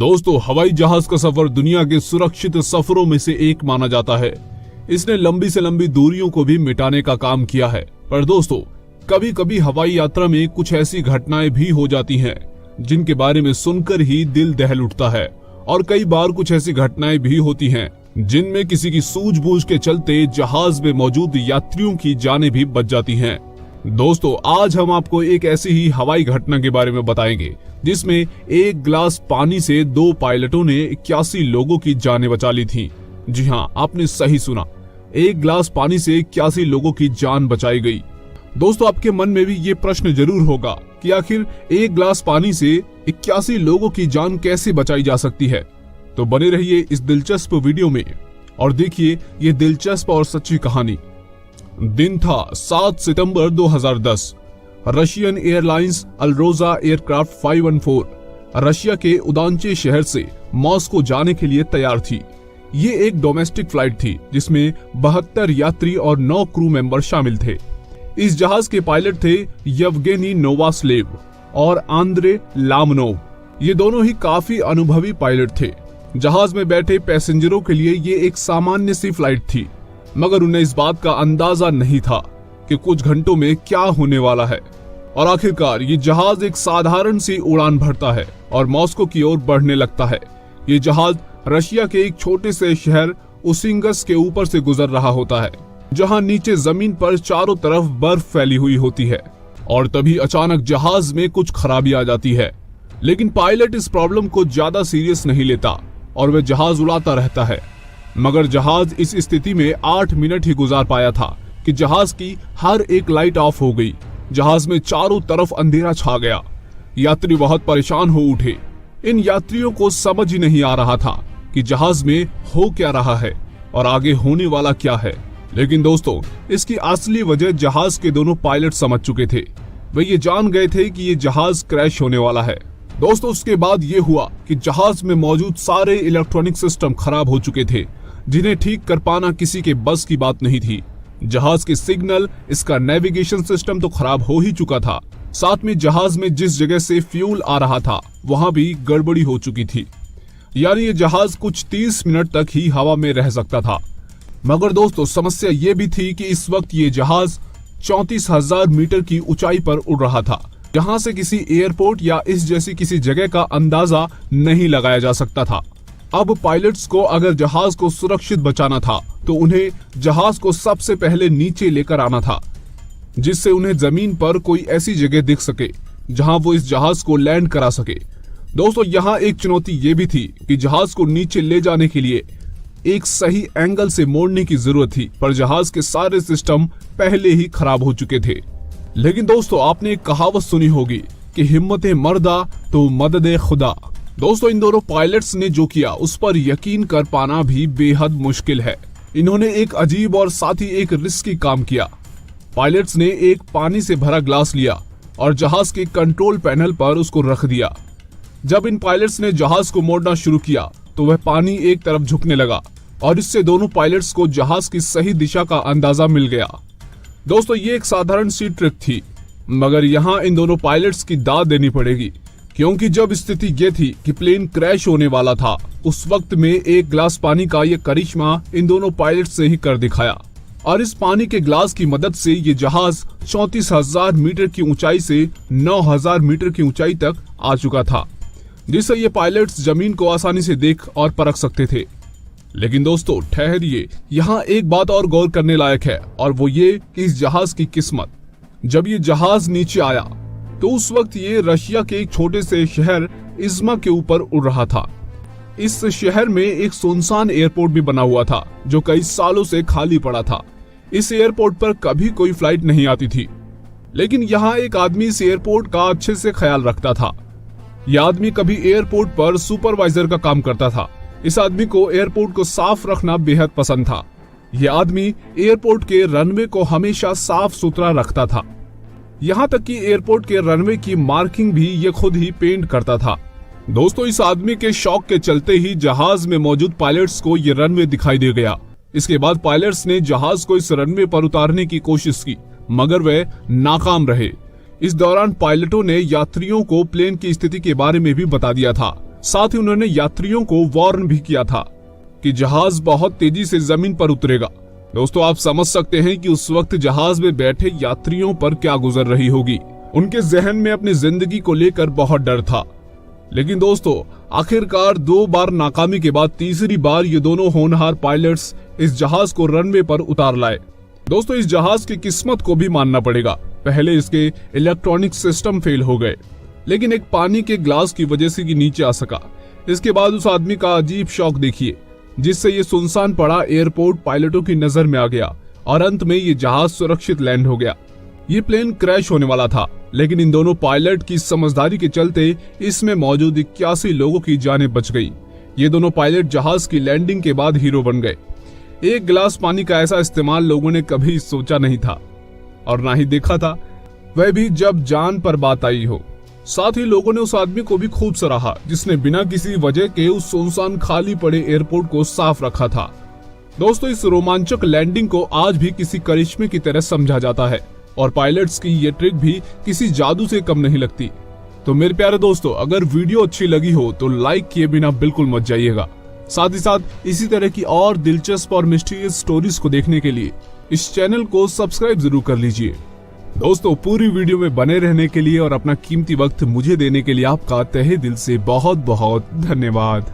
दोस्तों, हवाई जहाज का सफर दुनिया के सुरक्षित सफरों में से एक माना जाता है। इसने लंबी से लंबी दूरियों को भी मिटाने का काम किया है। पर दोस्तों, कभी कभी हवाई यात्रा में कुछ ऐसी घटनाएं भी हो जाती हैं जिनके बारे में सुनकर ही दिल दहल उठता है। और कई बार कुछ ऐसी घटनाएं भी होती हैं जिनमें किसी की सूझबूझ के चलते जहाज में मौजूद यात्रियों की जानें भी बच जाती हैं। दोस्तों, आज हम आपको एक ऐसी ही हवाई घटना के बारे में बताएंगे जिसमें एक गिलास पानी से 2 पायलटों ने 81 लोगों की जानें बचा ली थी। जी हां, आपने सही सुना, एक गिलास पानी से 81 लोगों की जान बचाई गई। दोस्तों, आपके मन में भी ये प्रश्न जरूर होगा कि आखिर एक गिलास पानी से 81 लोगों की जान कैसे बचाई जा सकती है। तो बने रहिए इस दिलचस्प वीडियो में और देखिए ये दिलचस्प और सच्ची कहानी। दिन था 7 सितंबर 2010। रशियन एयरलाइंस अल्रोजा एयरक्राफ्ट 514 रशिया के उदांचे शहर से मॉस्को जाने के लिए तैयार थी। ये एक डोमेस्टिक फ्लाइट थी जिसमें 72 यात्री और 9 क्रू मेंबर शामिल थे। इस जहाज के पायलट थे येवगेनी नोवास्लेव और आंद्रे लामनोव। ये दोनों ही काफी अनुभवी पायलट थे। जहाज में बैठे पैसेंजरों के लिए ये एक सामान्य सी फ्लाइट थी, मगर उन्हें इस बात का अंदाजा नहीं था कि कुछ घंटों में क्या होने वाला है। और आखिरकार ये जहाज एक साधारण सी उड़ान भरता है और मॉस्को की ओर बढ़ने लगता है। ये जहाज रशिया के एक छोटे से शहर उसिंगस के ऊपर से गुजर रहा होता है, जहां नीचे जमीन पर चारों तरफ बर्फ फैली हुई होती है। और तभी अचानक जहाज में कुछ खराबी आ जाती है, लेकिन पायलट इस प्रॉब्लम को ज्यादा सीरियस नहीं लेता और वह जहाज उड़ाता रहता है। मगर जहाज इस स्थिति में 8 मिनट ही गुजार पाया था कि जहाज की हर एक लाइट ऑफ हो गई। जहाज में चारों तरफ अंधेरा छा गया। यात्री बहुत परेशान हो उठे। इन यात्रियों को समझ ही नहीं आ रहा था कि जहाज में हो क्या रहा है और आगे होने वाला क्या है। लेकिन दोस्तों, इसकी असली वजह जहाज के दोनों पायलट समझ चुके थे। वे ये जान गए थे कि ये जहाज क्रैश होने वाला है। दोस्तों, उसके बाद ये हुआ कि जहाज में मौजूद सारे इलेक्ट्रॉनिक सिस्टम खराब हो चुके थे, जिन्हें ठीक कर पाना किसी के बस की बात नहीं थी। जहाज के सिग्नल, इसका नेविगेशन सिस्टम तो खराब हो ही चुका था, साथ में जहाज में जिस जगह से फ्यूल आ रहा था वहां भी गड़बड़ी हो चुकी थी। यानी ये जहाज कुछ 30 मिनट तक ही हवा में रह सकता था। मगर दोस्तों, समस्या ये भी थी कि इस वक्त ये जहाज 34,000 मीटर की ऊंचाई पर उड़ रहा था, जहां से किसी एयरपोर्ट या इस जैसी किसी जगह का अंदाजा नहीं लगाया जा सकता था। अब पायलट्स को अगर जहाज को सुरक्षित बचाना था तो उन्हें जहाज को सबसे पहले नीचे लेकर आना था, जिससे उन्हें जमीन पर कोई ऐसी जगह दिख सके जहां वो इस जहाज को लैंड करा सके। दोस्तों, यहाँ एक चुनौती ये भी थी कि जहाज को नीचे ले जाने के लिए एक सही एंगल से मोड़ने की जरूरत थी, पर जहाज के सारे सिस्टम पहले ही खराब हो चुके थे। लेकिन दोस्तों, आपने एक कहावत सुनी होगी कि हिम्मते मर्दा तो मददे खुदा। दोस्तों, इन दोनों पायलट्स ने जो किया उस पर यकीन कर पाना भी बेहद मुश्किल है। इन्होंने एक अजीब और साथ ही एक रिस्की काम किया। पायलट्स ने एक पानी से भरा ग्लास लिया और जहाज के कंट्रोल पैनल पर उसको रख दिया। जब इन पायलट्स ने जहाज को मोड़ना शुरू किया तो वह पानी एक तरफ झुकने लगा और इससे दोनों पायलट्स को जहाज की सही दिशा का अंदाजा मिल गया। दोस्तों, ये एक साधारण सी ट्रिक थी, मगर यहाँ इन दोनों पायलट्स की दाद देनी पड़ेगी, क्योंकि जब स्थिति ये थी कि प्लेन क्रैश होने वाला था, उस वक्त में एक गिलास पानी का ये करिश्मा इन दोनों पायलट्स से ही कर दिखाया। और इस पानी के ग्लास की मदद से ये जहाज 34,000 मीटर की ऊंचाई से 9,000 मीटर की ऊंचाई तक आ चुका था, जिससे ये पायलट्स जमीन को आसानी से देख और परख सकते थे। लेकिन दोस्तों, ठहरिए, यहाँ एक बात और गौर करने लायक है, और वो ये कि इस जहाज की किस्मत। जब ये जहाज नीचे आया तो उस वक्त ये रशिया के एक छोटे से शहर इज्मा के ऊपर उड़ रहा था। इस शहर में एक सुनसान एयरपोर्ट भी बना हुआ था जो कई सालों से खाली पड़ा था। इस एयरपोर्ट पर कभी कोई फ्लाइट नहीं आती थी, लेकिन यहाँ एक आदमी इस एयरपोर्ट का अच्छे से ख्याल रखता था। यह आदमी कभी एयरपोर्ट पर सुपरवाइजर का काम करता था। इस आदमी को एयरपोर्ट को साफ रखना बेहद पसंद था। यह आदमी एयरपोर्ट के रनवे को हमेशा साफ सुथरा रखता था। यहाँ तक कि एयरपोर्ट के रनवे की मार्किंग भी ये खुद ही पेंट करता था। दोस्तों, इस आदमी के शौक के चलते ही जहाज में मौजूद पायलट्स को ये रनवे दिखाई दे गया। इसके बाद पायलट्स ने जहाज को इस रनवे पर उतारने की कोशिश की, मगर वे नाकाम रहे। इस दौरान पायलटों ने यात्रियों को प्लेन की स्थिति के बारे में भी बता दिया था, साथ ही उन्होंने यात्रियों को वार्न भी किया था कि जहाज बहुत तेजी से जमीन पर उतरेगा। दोस्तों, आप समझ सकते हैं कि उस वक्त जहाज में बैठे यात्रियों पर क्या गुजर रही होगी। उनके जहन में अपनी जिंदगी को लेकर बहुत डर था। लेकिन दोस्तों, आखिरकार 2 बार नाकामी के बाद तीसरी बार ये दोनों होनहार पायलट्स इस जहाज को रनवे पर उतार लाए। दोस्तों, इस जहाज की किस्मत को भी मानना पड़ेगा। पहले इसके इलेक्ट्रॉनिक सिस्टम फेल हो गए, लेकिन एक पानी के ग्लास की वजह से ये नीचे आ सका। इसके बाद उस आदमी का अजीब शौक देखिए, जिससे ये सुनसान पड़ा एयरपोर्ट पायलटों की नजर में आ गया और अंत में ये जहाज सुरक्षित लैंड हो गया। ये प्लेन क्रैश होने वाला था, लेकिन इन दोनों पायलट की समझदारी के चलते इसमें मौजूद 81 लोगों की जानें बच गई। ये दोनों पायलट जहाज की लैंडिंग के बाद हीरो बन गए। एक गिलास पानी का ऐसा इस्तेमाल लोगों ने कभी सोचा नहीं था और ना ही देखा था, वह भी जब जान पर बात आई हो। साथ ही लोगों ने उस आदमी को भी खूब सराहा जिसने बिना किसी वजह के उस सुनसान खाली पड़े एयरपोर्ट को साफ रखा था। दोस्तों, इस रोमांचक लैंडिंग को आज भी किसी करिश्मे की तरह समझा जाता है और पायलट्स की ये ट्रिक भी किसी जादू से कम नहीं लगती। तो मेरे प्यारे दोस्तों, अगर वीडियो अच्छी लगी हो तो लाइक किए बिना बिल्कुल मत जाइएगा। साथ ही साथ इसी तरह की और दिलचस्प और मिस्टीरियस स्टोरीज को देखने के लिए इस चैनल को सब्सक्राइब जरूर कर लीजिए। दोस्तों, पूरी वीडियो में बने रहने के लिए और अपना कीमती वक्त मुझे देने के लिए आपका तहे दिल से बहुत बहुत धन्यवाद।